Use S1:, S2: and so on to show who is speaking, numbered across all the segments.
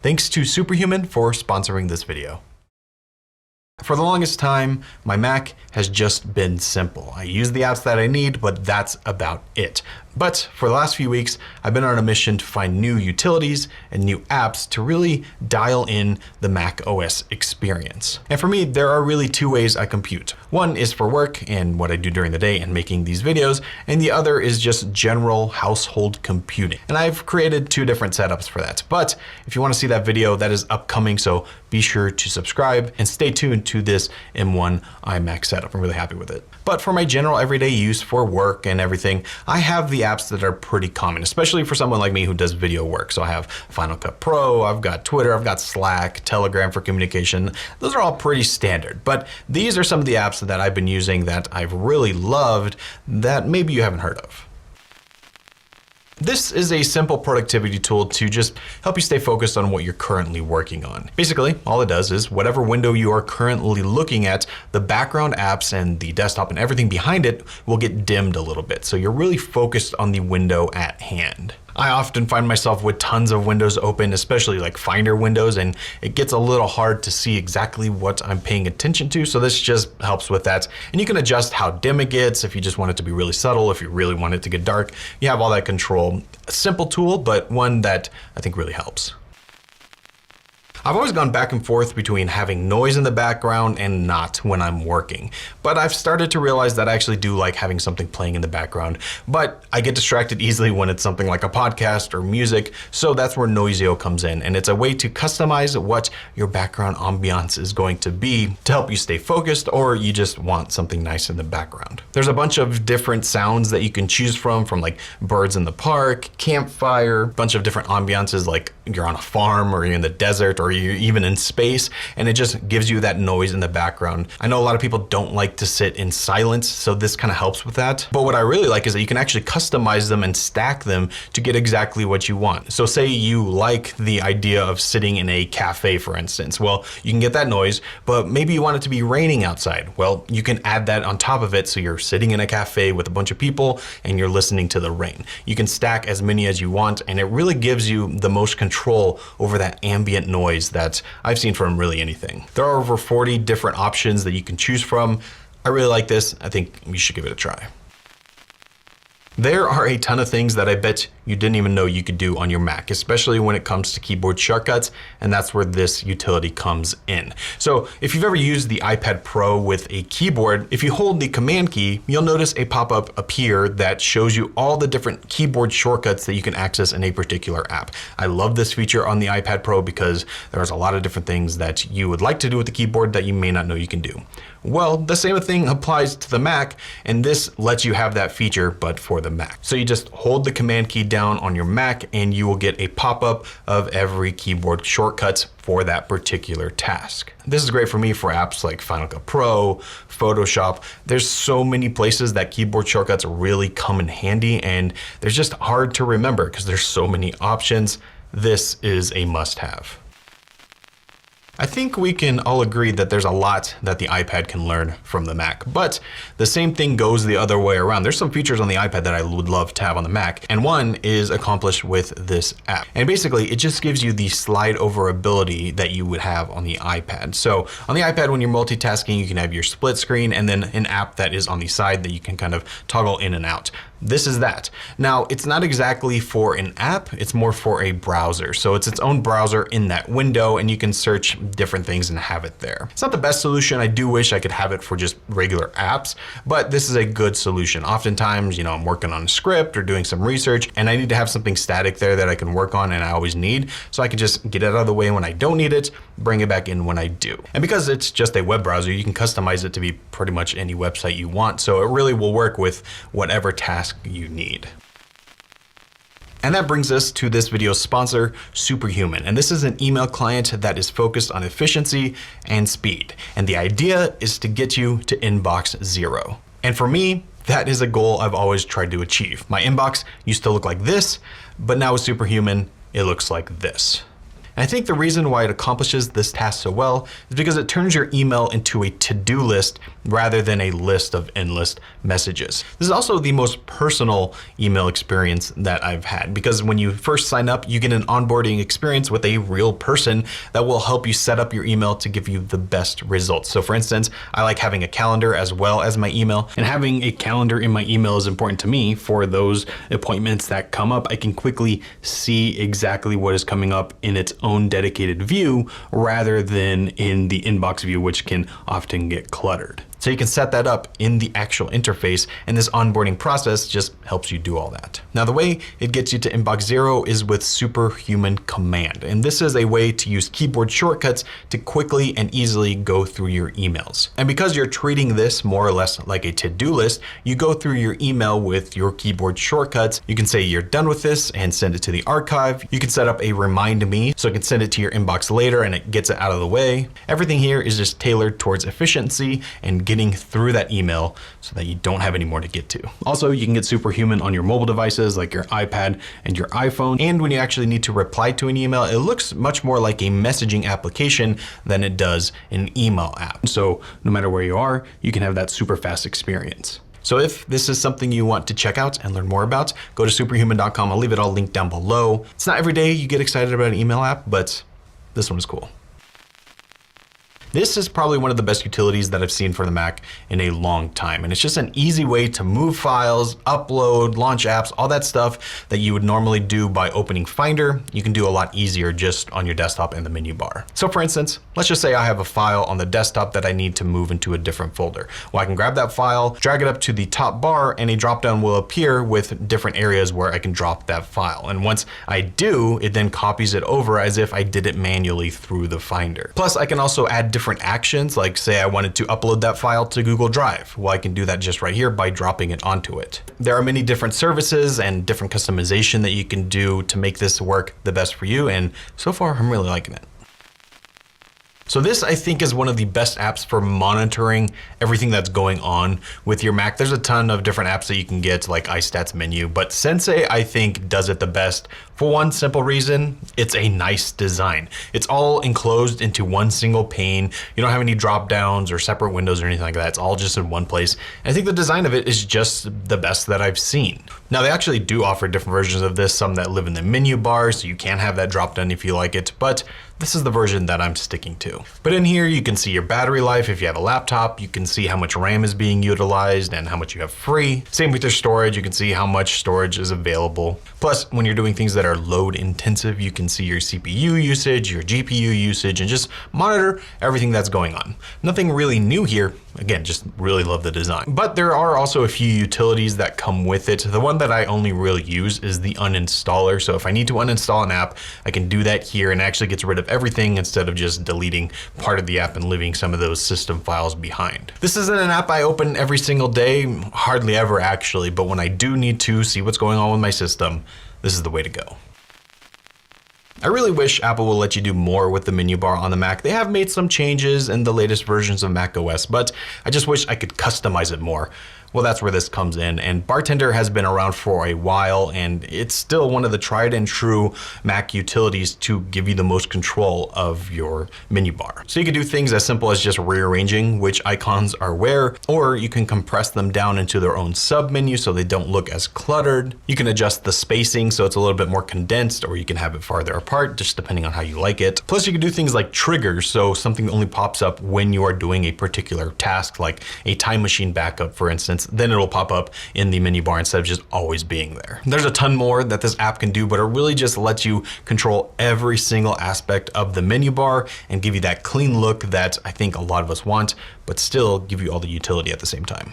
S1: Thanks to Superhuman for sponsoring this video. For the longest time, my Mac has just been simple. I use the apps that I need, but that's about it. But for the last few weeks, I've been on a mission to find new utilities and new apps to really dial in the Mac OS experience. And for me, there are really two ways I compute. One is for work and what I do during the day and making these videos, and the other is just general household computing. And I've created two different setups for that. But if you want to see that video, that is upcoming, so be sure to subscribe and stay tuned to this M1 iMac setup. I'm really happy with it. But for my general everyday use for work and everything, I have the apps that are pretty common, especially for someone like me who does video work. So I have Final Cut Pro, I've got Twitter, I've got Slack, Telegram for communication. Those are all pretty standard, but these are some of the apps that I've been using that I've really loved that maybe you haven't heard of. This is a simple productivity tool to just help you stay focused on what you're currently working on. Basically, all it does is whatever window you are currently looking at, the background apps and the desktop and everything behind it will get dimmed a little bit. So you're really focused on the window at hand. I often find myself with tons of windows open, especially like Finder windows, and it gets a little hard to see exactly what I'm paying attention to. So this just helps with that. And you can adjust how dim it gets if you just want it to be really subtle, if you really want it to get dark. You have all that control. A simple tool, but one that I think really helps. I've always gone back and forth between having noise in the background and not when I'm working. But I've started to realize that I actually do like having something playing in the background. But I get distracted easily when it's something like a podcast or music. So that's where Noisio comes in. And it's a way to customize what your background ambiance is going to be to help you stay focused, or you just want something nice in the background. There's a bunch of different sounds that you can choose from like birds in the park, campfire, a bunch of different ambiances like you're on a farm or you're in the desert or you're even in space, and it just gives you that noise in the background. I know a lot of people don't like to sit in silence, so this kind of helps with that. But what I really like is that you can actually customize them and stack them to get exactly what you want. So say you like the idea of sitting in a cafe, for instance. Well, you can get that noise, but maybe you want it to be raining outside. Well, you can add that on top of it, so you're sitting in a cafe with a bunch of people and you're listening to the rain. You can stack as many as you want, and it really gives you the most control over that ambient noise that I've seen from really anything. There are over 40 different options that you can choose from. I really like this. I think you should give it a try. There are a ton of things that I bet you didn't even know you could do on your Mac, especially when it comes to keyboard shortcuts, and that's where this utility comes in. So if you've ever used the iPad Pro with a keyboard, if you hold the Command key, you'll notice a pop-up appear that shows you all the different keyboard shortcuts that you can access in a particular app. I love this feature on the iPad Pro because there's a lot of different things that you would like to do with the keyboard that you may not know you can do. Well, the same thing applies to the Mac, and this lets you have that feature, but for the Mac. So you just hold the Command key down on your Mac and you will get a pop-up of every keyboard shortcuts for that particular task. This is great for me for apps like Final Cut Pro, Photoshop. There's so many places that keyboard shortcuts really come in handy, and they're just hard to remember because there's so many options. This is a must-have. I think we can all agree that there's a lot that the iPad can learn from the Mac, but the same thing goes the other way around. There's some features on the iPad that I would love to have on the Mac, and one is accomplished with this app. And basically, it just gives you the slide over ability that you would have on the iPad. So on the iPad, when you're multitasking, you can have your split screen and then an app that is on the side that you can kind of toggle in and out. This is that. Now, it's not exactly for an app, it's more for a browser. So it's its own browser in that window, and you can search different things and have it there. It's not the best solution. I do wish I could have it for just regular apps, but this is a good solution. Oftentimes, I'm working on a script or doing some research, and I need to have something static there that I can work on and I always need. So I can just get it out of the way when I don't need it, bring it back in when I do. And because it's just a web browser, you can customize it to be pretty much any website you want. So it really will work with whatever task you need. And that brings us to this video's sponsor, Superhuman. And this is an email client that is focused on efficiency and speed. And the idea is to get you to inbox 0. And for me, that is a goal I've always tried to achieve. My inbox used to look like this, but now with Superhuman, it looks like this. And I think the reason why it accomplishes this task so well is because it turns your email into a to-do list rather than a list of endless messages. This is also the most personal email experience that I've had, because when you first sign up, you get an onboarding experience with a real person that will help you set up your email to give you the best results. So for instance, I like having a calendar as well as my email, and having a calendar in my email is important to me for those appointments that come up. I can quickly see exactly what is coming up in its own dedicated view rather than in the inbox view, which can often get cluttered. So you can set that up in the actual interface, and this onboarding process just helps you do all that. Now, the way it gets you to inbox 0 is with Superhuman command. And this is a way to use keyboard shortcuts to quickly and easily go through your emails. And because you're treating this more or less like a to-do list, you go through your email with your keyboard shortcuts. You can say you're done with this and send it to the archive. You can set up a remind me so it can send it to your inbox later and it gets it out of the way. Everything here is just tailored towards efficiency and getting through that email so that you don't have any more to get to. Also, you can get Superhuman on your mobile devices like your iPad and your iPhone. And when you actually need to reply to an email, it looks much more like a messaging application than it does an email app. So no matter where you are, you can have that super fast experience. So if this is something you want to check out and learn more about, go to superhuman.com. I'll leave it all linked down below. It's not every day you get excited about an email app, but this one is cool. This is probably one of the best utilities that I've seen for the Mac in a long time. And it's just an easy way to move files, upload, launch apps, all that stuff that you would normally do by opening Finder. You can do a lot easier just on your desktop in the menu bar. So for instance, let's just say I have a file on the desktop that I need to move into a different folder. Well, I can grab that file, drag it up to the top bar, and a dropdown will appear with different areas where I can drop that file. And once I do, it then copies it over as if I did it manually through the Finder. Plus, I can also add different actions, like say I wanted to upload that file to Google Drive. Well, I can do that just right here by dropping it onto it. There are many different services and different customization that you can do to make this work the best for you, and so far I'm really liking it. So this, I think, is one of the best apps for monitoring everything that's going on with your Mac. There's a ton of different apps that you can get, like iStats menu, but Sensei, I think, does it the best for one simple reason. It's a nice design. It's all enclosed into one single pane. You don't have any drop downs or separate windows or anything like that. It's all just in one place. And I think the design of it is just the best that I've seen. Now, they actually do offer different versions of this, some that live in the menu bar, so you can have that drop down if you like it, but this is the version that I'm sticking to. But in here, you can see your battery life. If you have a laptop, you can see how much RAM is being utilized and how much you have free. Same with your storage, you can see how much storage is available. Plus, when you're doing things that are load intensive, you can see your CPU usage, your GPU usage, and just monitor everything that's going on. Nothing really new here. Again, just really love the design. But there are also a few utilities that come with it. The one that I only really use is the uninstaller. So if I need to uninstall an app, I can do that here and it actually gets rid of everything instead of just deleting part of the app and leaving some of those system files behind. This isn't an app I open every single day, hardly ever actually, but when I do need to see what's going on with my system, this is the way to go. I really wish Apple will let you do more with the menu bar on the Mac. They have made some changes in the latest versions of macOS, but I just wish I could customize it more. Well, that's where this comes in. And Bartender has been around for a while, and it's still one of the tried and true Mac utilities to give you the most control of your menu bar. So you can do things as simple as just rearranging which icons are where, or you can compress them down into their own sub-menu so they don't look as cluttered. You can adjust the spacing so it's a little bit more condensed, or you can have it farther apart, just depending on how you like it. Plus, you can do things like triggers, so something only pops up when you are doing a particular task, like a time machine backup, for instance. Then it'll pop up in the menu bar instead of just always being there. There's a ton more that this app can do, but it really just lets you control every single aspect of the menu bar and give you that clean look that I think a lot of us want, but still give you all the utility at the same time.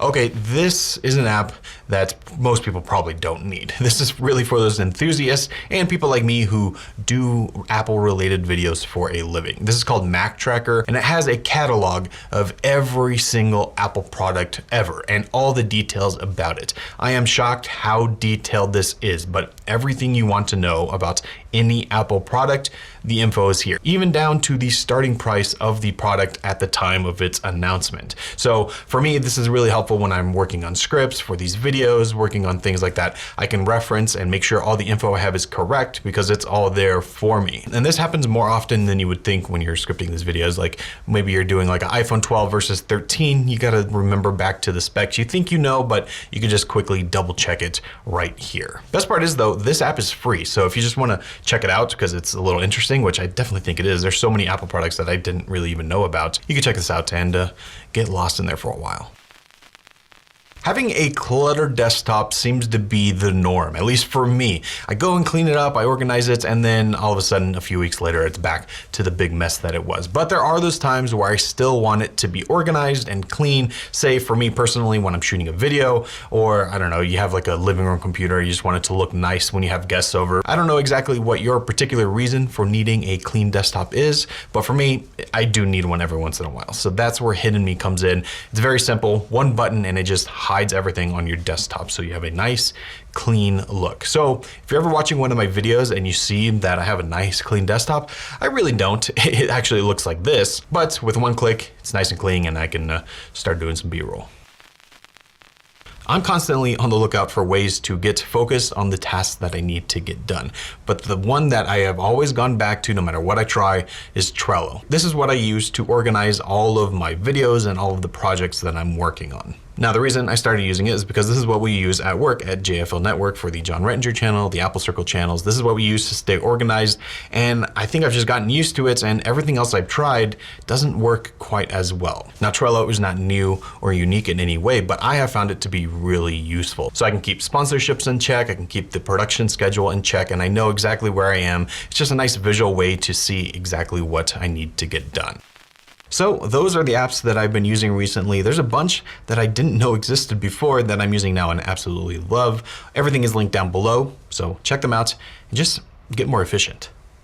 S1: Okay, this is an app that most people probably don't need. This is really for those enthusiasts and people like me who do Apple related videos for a living. This is called Mac Tracker, and it has a catalog of every single Apple product ever and all the details about it. I am shocked how detailed this is, but everything you want to know about any Apple product, the info is here, even down to the starting price of the product at the time of its announcement. So for me, this is really helpful when I'm working on scripts for these videos, working on things like that. I can reference and make sure all the info I have is correct because it's all there for me. And this happens more often than you would think when you're scripting these videos. Like maybe you're doing like an iPhone 12 versus 13. You got to remember back to the specs you think you know, but you can just quickly double check it right here. Best part is though, this app is free. So if you just want to check it out because it's a little interesting, which I definitely think it is. There's so many Apple products that I didn't really even know about. You can check this out and get lost in there for a while. Having a cluttered desktop seems to be the norm, at least for me. I go and clean it up, I organize it, and then all of a sudden, a few weeks later, it's back to the big mess that it was. But there are those times where I still want it to be organized and clean. Say for me personally, when I'm shooting a video, or I don't know, you have like a living room computer, you just want it to look nice when you have guests over. I don't know exactly what your particular reason for needing a clean desktop is, but for me, I do need one every once in a while. So that's where Hidden Me comes in. It's very simple, one button, and it just hides everything on your desktop so you have a nice clean look. So if you're ever watching one of my videos and you see that I have a nice clean desktop, I really don't. It actually looks like this, but with one click it's nice and clean and I can start doing some B-roll. I'm constantly on the lookout for ways to get focused on the tasks that I need to get done. But the one that I have always gone back to no matter what I try is Trello. This is what I use to organize all of my videos and all of the projects that I'm working on. Now, the reason I started using it is because this is what we use at work at JFL Network for the John Rettinger channel, the Apple Circle channels. This is what we use to stay organized. And I think I've just gotten used to it, and everything else I've tried doesn't work quite as well. Now, Trello is not new or unique in any way, but I have found it to be really useful. So I can keep sponsorships in check, I can keep the production schedule in check, and I know exactly where I am. It's just a nice visual way to see exactly what I need to get done. So those are the apps that I've been using recently. There's a bunch that I didn't know existed before that I'm using now and absolutely love. Everything is linked down below, so check them out and just get more efficient.